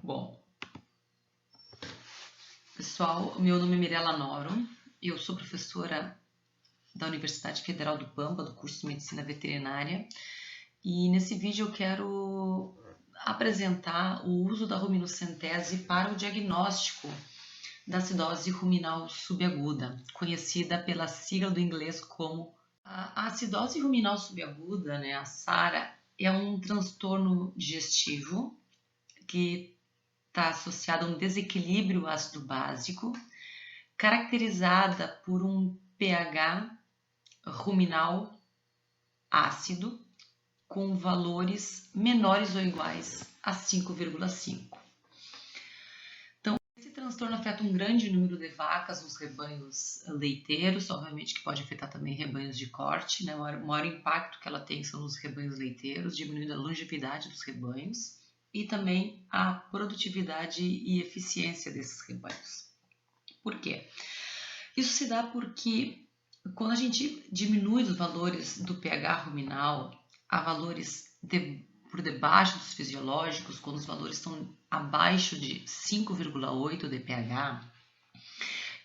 Bom, pessoal, meu nome é Mirella Noro, eu sou professora da Universidade Federal do Pampa, do curso de Medicina Veterinária, e nesse vídeo eu quero apresentar o uso da ruminocentese para o diagnóstico da acidose ruminal subaguda, conhecida pela sigla do inglês como a acidose ruminal subaguda, né, a SARA, é um transtorno digestivo que está associado a um desequilíbrio ácido básico, caracterizada por um pH ruminal ácido com valores menores ou iguais a 5,5. Então, esse transtorno afeta um grande número de vacas nos rebanhos leiteiros, obviamente que pode afetar também rebanhos de corte, né? O maior impacto que ela tem são nos rebanhos leiteiros, diminuindo a longevidade dos rebanhos e também a produtividade e eficiência desses rebanhos. Por quê? Isso se dá porque quando a gente diminui os valores do pH ruminal a valores por debaixo dos fisiológicos, quando os valores estão abaixo de 5,8 de pH,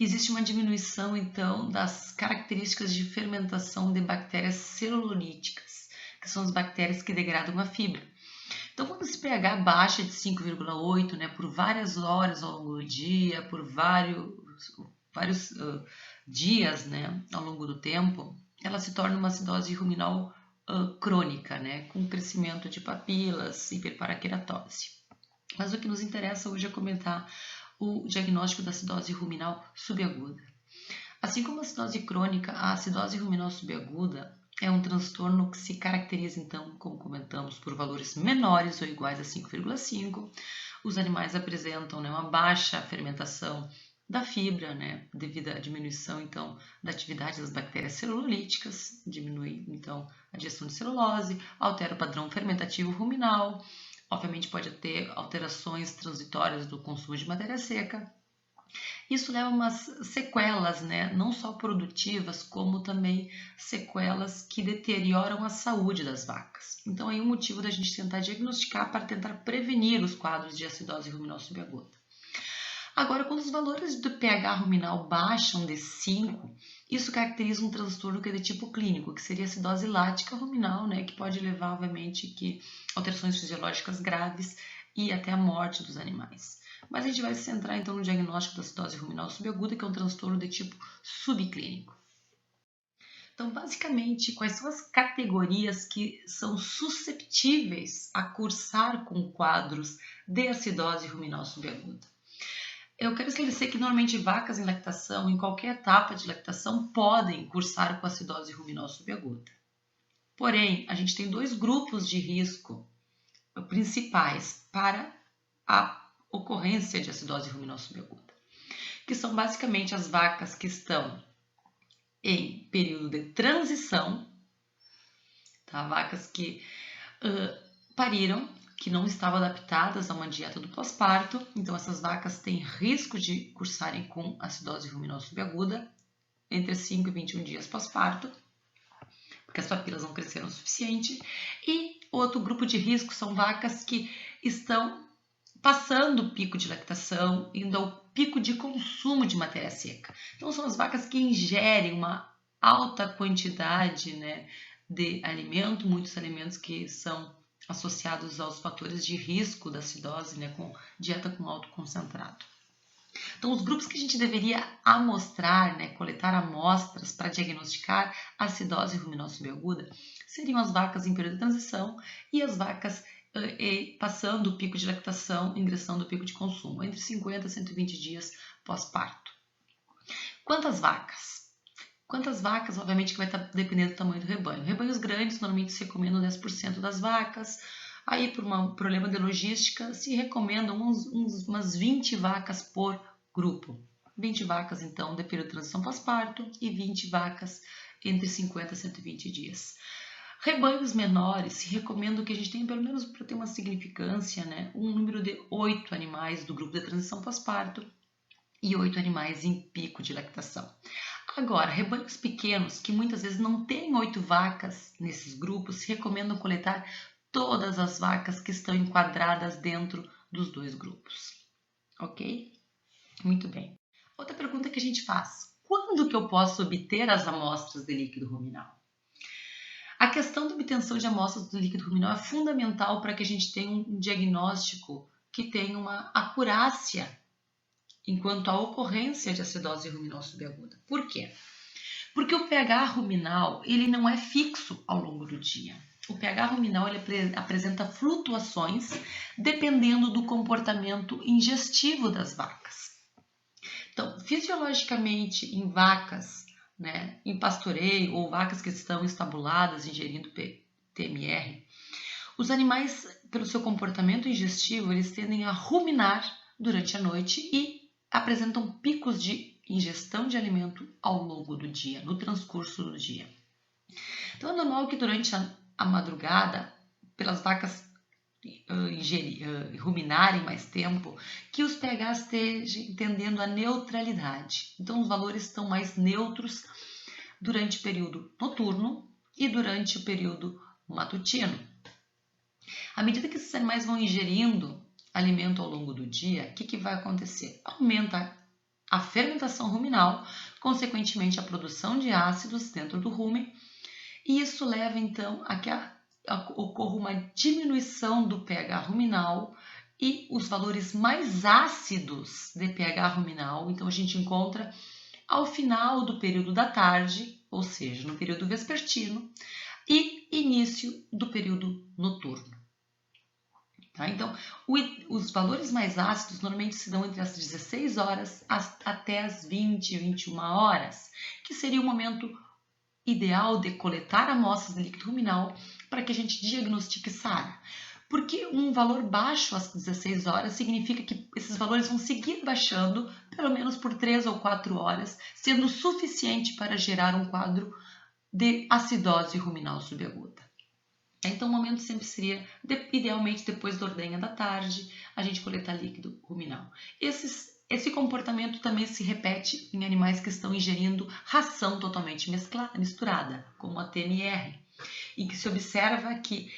existe uma diminuição então das características de fermentação de bactérias celulolíticas, que são as bactérias que degradam a fibra. Então, quando esse pH baixa de 5,8, né, por várias horas ao longo do dia, por vários dias, né, ao longo do tempo, ela se torna uma acidose ruminal crônica, né, com crescimento de papilas, hiperparaqueratose. Mas o que nos interessa hoje é comentar o diagnóstico da acidose ruminal subaguda. Assim como a acidose crônica, a acidose ruminal subaguda é um transtorno que se caracteriza, então, como comentamos, por valores menores ou iguais a 5,5. Os animais apresentam, né, uma baixa fermentação da fibra, né, devido à diminuição, então, da atividade das bactérias celulolíticas, diminui, então, a digestão de celulose, altera o padrão fermentativo ruminal, obviamente pode ter alterações transitórias do consumo de matéria seca. Isso leva a umas sequelas, né, não só produtivas, como também sequelas que deterioram a saúde das vacas. Então, aí é um motivo da gente tentar diagnosticar para tentar prevenir os quadros de acidose ruminal subaguda. Agora, quando os valores do pH ruminal baixam de 5, isso caracteriza um transtorno que é de tipo clínico, que seria a acidose lática ruminal, né, que pode levar, obviamente, alterações fisiológicas graves e até a morte dos animais. Mas a gente vai se centrar então no diagnóstico da acidose ruminal subaguda, que é um transtorno de tipo subclínico. Então, basicamente, quais são as categorias que são susceptíveis a cursar com quadros de acidose ruminal subaguda? Eu quero esclarecer que normalmente vacas em lactação, em qualquer etapa de lactação, podem cursar com acidose ruminal subaguda. Porém, a gente tem dois grupos de risco principais para a ocorrência de acidose ruminal subaguda, que são basicamente as vacas que estão em período de transição, tá? Vacas que pariram, que não estavam adaptadas a uma dieta do pós-parto, então essas vacas têm risco de cursarem com acidose ruminal subaguda entre 5 e 21 dias pós-parto, porque as papilas não cresceram o suficiente. E outro grupo de risco são vacas que estão passando o pico de lactação, indo ao pico de consumo de matéria seca. Então, são as vacas que ingerem uma alta quantidade, né, de alimento, muitos alimentos que são associados aos fatores de risco da acidose, né, com dieta com alto concentrado. Então, os grupos que a gente deveria amostrar, né, coletar amostras para diagnosticar a acidose ruminal subaguda seriam as vacas em período de transição e as vacas passando o pico de lactação, ingressando o pico de consumo, entre 50 e 120 dias pós-parto. Quantas vacas? Quantas vacas, obviamente, que vai estar dependendo do tamanho do rebanho. Rebanhos grandes, normalmente se recomendam 10% das vacas. Aí, por um problema de logística, se recomendam umas 20 vacas por grupo. 20 vacas, então, de período de transição pós-parto e 20 vacas entre 50 e 120 dias. Rebanhos menores, se recomenda que a gente tenha, pelo menos para ter uma significância, né, um número de 8 animais do grupo de transição pós-parto e 8 animais em pico de lactação. Agora, rebanhos pequenos, que muitas vezes não têm 8 vacas nesses grupos, se recomendam coletar todas as vacas que estão enquadradas dentro dos dois grupos. Ok? Muito bem. Outra pergunta que a gente faz: quando que eu posso obter as amostras de líquido ruminal? A questão da obtenção de amostras do líquido ruminal é fundamental para que a gente tenha um diagnóstico que tenha uma acurácia enquanto à ocorrência de acidose ruminal subaguda. Por quê? Porque o pH ruminal ele não é fixo ao longo do dia. O pH ruminal ele apresenta flutuações dependendo do comportamento ingestivo das vacas. Então, fisiologicamente, em vacas, né, em pastoreio ou vacas que estão estabuladas ingerindo TMR, os animais, pelo seu comportamento ingestivo, eles tendem a ruminar durante a noite e apresentam picos de ingestão de alimento ao longo do dia, no transcurso do dia. Então, é normal que durante a madrugada, pelas vacas ruminarem mais tempo, que os pHs estejam tendendo a neutralidade. Então, os valores estão mais neutros durante o período noturno e durante o período matutino. À medida que esses animais vão ingerindo alimento ao longo do dia, o que vai acontecer? Aumenta a fermentação ruminal, consequentemente a produção de ácidos dentro do rumen, e isso leva então a que ocorra uma diminuição do pH ruminal e os valores mais ácidos de pH ruminal, então a gente encontra ao final do período da tarde, ou seja, no período vespertino, e início do período noturno. Tá? Então, os valores mais ácidos normalmente se dão entre as 16 horas até as 20, 21 horas, que seria o momento ideal de coletar amostras de líquido ruminal para que a gente diagnostique SARA. Porque um valor baixo às 16 horas significa que esses valores vão seguir baixando pelo menos por 3 ou 4 horas, sendo suficiente para gerar um quadro de acidose ruminal subaguda. Então, o momento sempre seria, idealmente, depois da ordenha da tarde, a gente coletar líquido ruminal. Esse comportamento também se repete em animais que estão ingerindo ração totalmente misturada, como a TMR, e que se observa que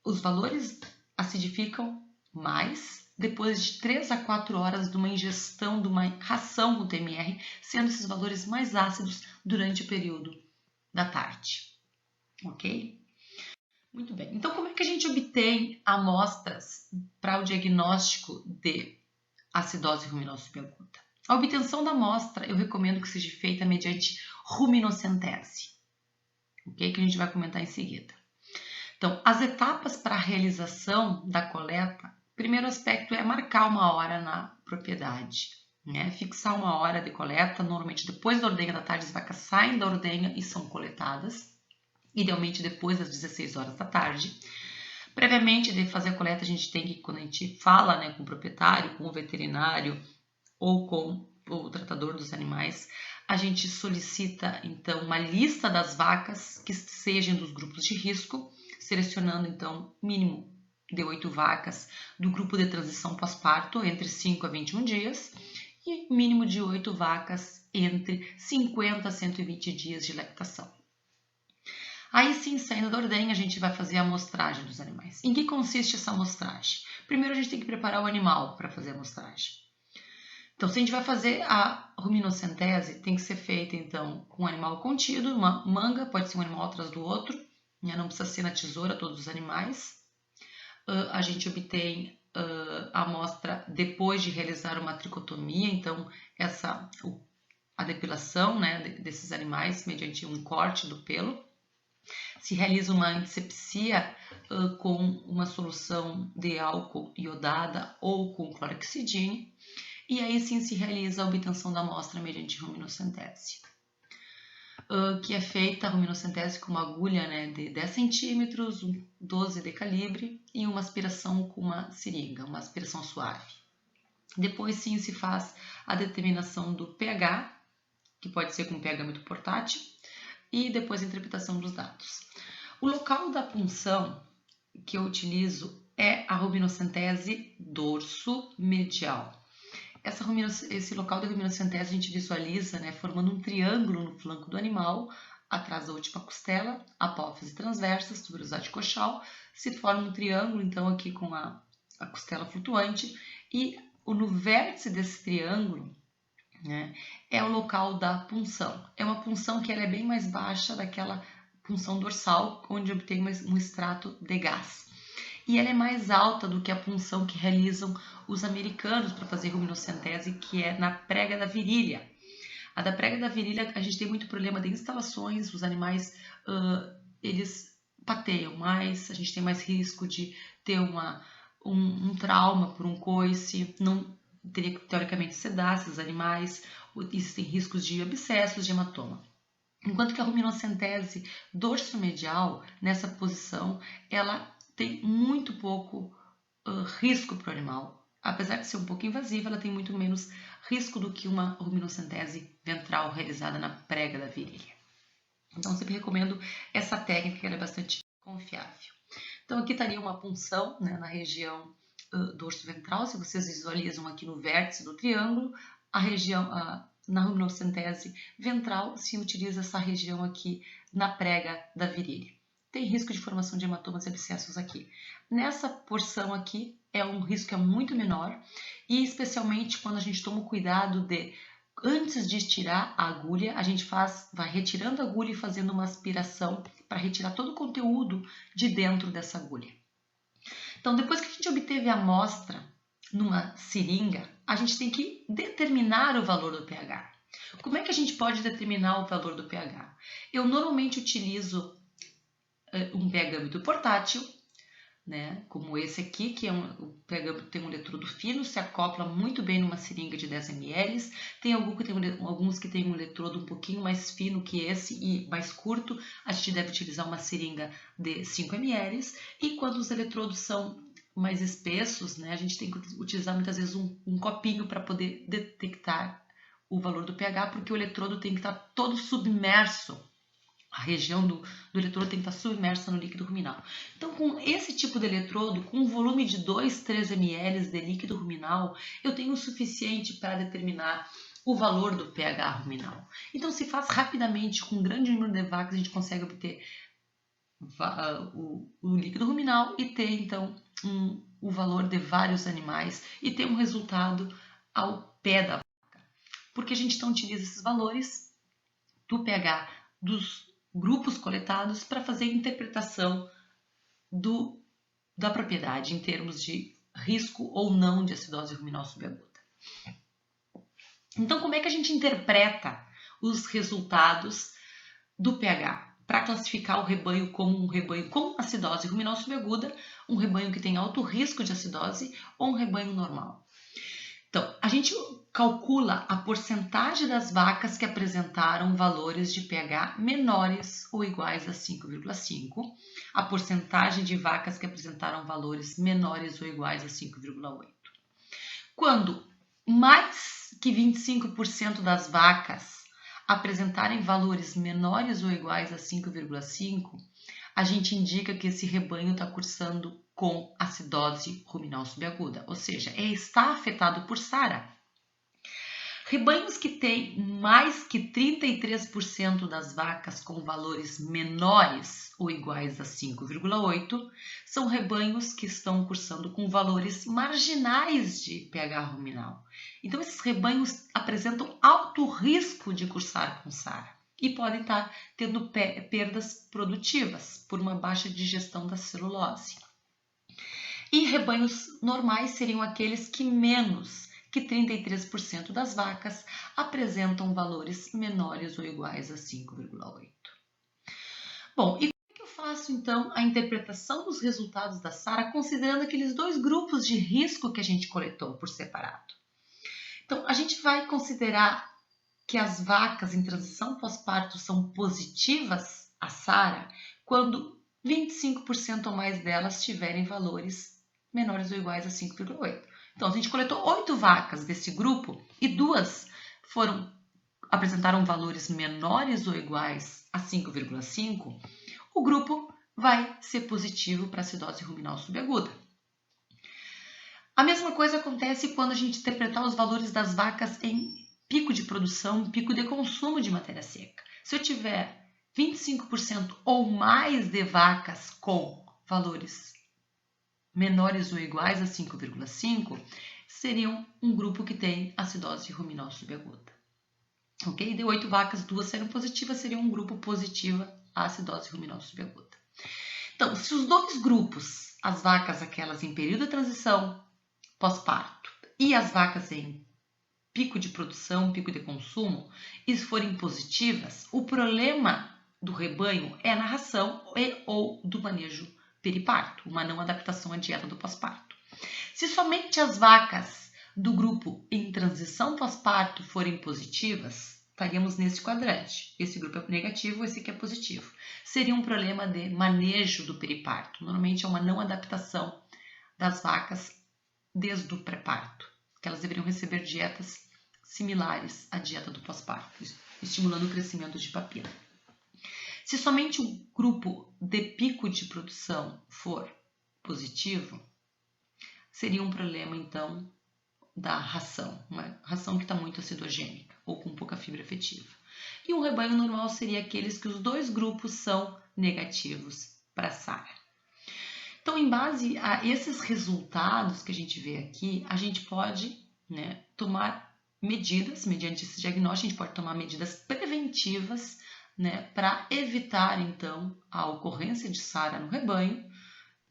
os valores acidificam mais depois de 3 a 4 horas de uma ingestão de uma ração com TMR, sendo esses valores mais ácidos durante o período da tarde. Ok? Muito bem. Então, como é que a gente obtém amostras para o diagnóstico de acidose ruminal subaguda? A obtenção da amostra eu recomendo que seja feita mediante ruminocentese, ok? Que a gente vai comentar em seguida. Então, as etapas para a realização da coleta, o primeiro aspecto é marcar uma hora na propriedade, né? Fixar uma hora de coleta, normalmente depois da ordenha da tarde, as vacas saem da ordenha e são coletadas, idealmente depois das 16 horas da tarde. Previamente de fazer a coleta, a gente tem que, quando a gente fala, né, com o proprietário, com o veterinário ou com o tratador dos animais, a gente solicita então uma lista das vacas que sejam dos grupos de risco, selecionando então mínimo de 8 vacas do grupo de transição pós-parto entre 5 a 21 dias e mínimo de 8 vacas entre 50 a 120 dias de lactação. Aí sim, saindo da ordenha, a gente vai fazer a amostragem dos animais. Em que consiste essa amostragem? Primeiro a gente tem que preparar o animal para fazer a amostragem. Então, se a gente vai fazer a ruminocentese, tem que ser feita então com um animal contido, uma manga, pode ser um animal atrás do outro, né? Não precisa ser na tesoura todos os animais. A gente obtém a amostra depois de realizar uma tricotomia, então a depilação, né, desses animais mediante um corte do pelo. Se realiza uma antisepsia com uma solução de álcool iodada ou com clorexidine, e aí sim se realiza a obtenção da amostra mediante ruminocentese, que é feita a ruminocentese com uma agulha, né, de 10 centímetros, 12 de calibre e uma aspiração com uma seringa, uma aspiração suave. Depois sim se faz a determinação do pH, que pode ser com pH muito portátil, e depois a interpretação dos dados. O local da punção que eu utilizo é a ruminocentese dorso-medial. Esse local da ruminocentese a gente visualiza, né, formando um triângulo no flanco do animal, atrás da última costela, apófise transversa, tuberosidade coxal, se forma um triângulo, então aqui com a a costela flutuante, e no vértice desse triângulo, né, é o local da punção. É uma punção que ela é bem mais baixa daquela punção dorsal, onde obtém um extrato de gás. E ela é mais alta do que a punção que realizam os americanos para fazer ruminocentese, que é na prega da virilha. A da prega da virilha, a gente tem muito problema de instalações, os animais, eles pateiam mais, a gente tem mais risco de ter um trauma por um coice, não teria que, teoricamente, sedar esses animais, existem riscos de abscessos, de hematoma. Enquanto que a ruminocentese dorsomedial, nessa posição, ela tem muito pouco risco para o animal. Apesar de ser um pouco invasiva, ela tem muito menos risco do que uma ruminocentese ventral realizada na prega da virilha. Então, sempre recomendo essa técnica, que ela é bastante confiável. Então, aqui estaria uma punção, né, na região dorso ventral. Se vocês visualizam aqui no vértice do triângulo, a região, na ruminocentese ventral, se utiliza essa região aqui na prega da virilha. Tem risco de formação de hematomas e abscessos aqui. Nessa porção aqui, é um risco que é muito menor, e especialmente quando a gente toma o cuidado de, antes de estirar a agulha, a gente vai retirando a agulha e fazendo uma aspiração para retirar todo o conteúdo de dentro dessa agulha. Então, depois que a gente obteve a amostra numa seringa, a gente tem que determinar o valor do pH. Como é que a gente pode determinar o valor do pH? Eu normalmente utilizo um pH-ômetro portátil, né, como esse aqui, que o pH-ômetro tem um eletrodo fino, se acopla muito bem numa seringa de 10 ml. Tem alguns que tem um eletrodo um pouquinho mais fino que esse e mais curto. A gente deve utilizar uma seringa de 5 ml. E quando os eletrodos são mais espessos, né, a gente tem que utilizar muitas vezes um copinho para poder detectar o valor do pH, porque o eletrodo tem que estar todo submerso. A região do eletrodo tem que estar submersa no líquido ruminal. Então, com esse tipo de eletrodo, com um volume de 2, 3 ml de líquido ruminal, eu tenho o suficiente para determinar o valor do pH ruminal. Então, se faz rapidamente, com um grande número de vacas, a gente consegue obter o líquido ruminal e ter, então, o valor de vários animais e ter um resultado ao pé da vaca. Porque a gente então utiliza esses valores do pH dos grupos coletados para fazer a interpretação da propriedade em termos de risco ou não de acidose ruminal subaguda. Então, como é que a gente interpreta os resultados do pH para classificar o rebanho como um rebanho com acidose ruminal subaguda, um rebanho que tem alto risco de acidose ou um rebanho normal? Então, a gente calcula a porcentagem das vacas que apresentaram valores de pH menores ou iguais a 5,5, a porcentagem de vacas que apresentaram valores menores ou iguais a 5,8. Quando mais que 25% das vacas apresentarem valores menores ou iguais a 5,5, a gente indica que esse rebanho está cursando com acidose ruminal subaguda, ou seja, está afetado por SARA. Rebanhos que têm mais que 33% das vacas com valores menores ou iguais a 5,8 são rebanhos que estão cursando com valores marginais de pH ruminal. Então, esses rebanhos apresentam alto risco de cursar com SARA e podem estar tendo perdas produtivas por uma baixa digestão da celulose. E rebanhos normais seriam aqueles que menos que 33% das vacas apresentam valores menores ou iguais a 5,8. Bom, e como é que eu faço então a interpretação dos resultados da SARA considerando aqueles dois grupos de risco que a gente coletou por separado? Então, a gente vai considerar que as vacas em transição pós-parto são positivas à SARA quando 25% ou mais delas tiverem valores menores ou iguais a 5,8. Então, a gente coletou 8 vacas desse grupo e 2 apresentaram valores menores ou iguais a 5,5, o grupo vai ser positivo para acidose ruminal subaguda. A mesma coisa acontece quando a gente interpretar os valores das vacas em pico de produção, pico de consumo de matéria seca. Se eu tiver 25% ou mais de vacas com valores menores ou iguais a 5,5 seriam um grupo que tem acidose ruminal subaguda. Ok? De 8 vacas, 2 seropositivas, seria um grupo positiva à acidose ruminal subaguda. Então, se os dois grupos, as vacas aquelas em período de transição pós-parto e as vacas em pico de produção, pico de consumo, e forem positivas, o problema do rebanho é na ração ou do manejo periparto, uma não adaptação à dieta do pós-parto. Se somente as vacas do grupo em transição pós-parto forem positivas, estaríamos nesse quadrante. Esse grupo é negativo, esse aqui é positivo. Seria um problema de manejo do periparto. Normalmente é uma não adaptação das vacas desde o pré-parto, que elas deveriam receber dietas similares à dieta do pós-parto, estimulando o crescimento de papila. Se somente o grupo de pico de produção for positivo, seria um problema, então, da ração, uma ração que está muito acidogênica ou com pouca fibra efetiva. E um rebanho normal seria aqueles que os dois grupos são negativos para a SARA. Então, em base a esses resultados que a gente vê aqui, a gente pode, tomar medidas, mediante esse diagnóstico, a gente pode tomar medidas preventivas, para evitar, então, a ocorrência de SARA no rebanho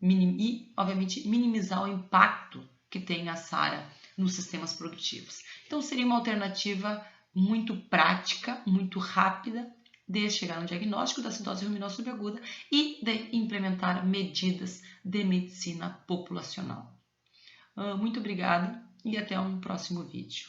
e, obviamente, minimizar o impacto que tem a SARA nos sistemas produtivos. Então, seria uma alternativa muito prática, muito rápida de chegar no diagnóstico da acidose ruminal subaguda e de implementar medidas de medicina populacional. Muito obrigada e até um próximo vídeo.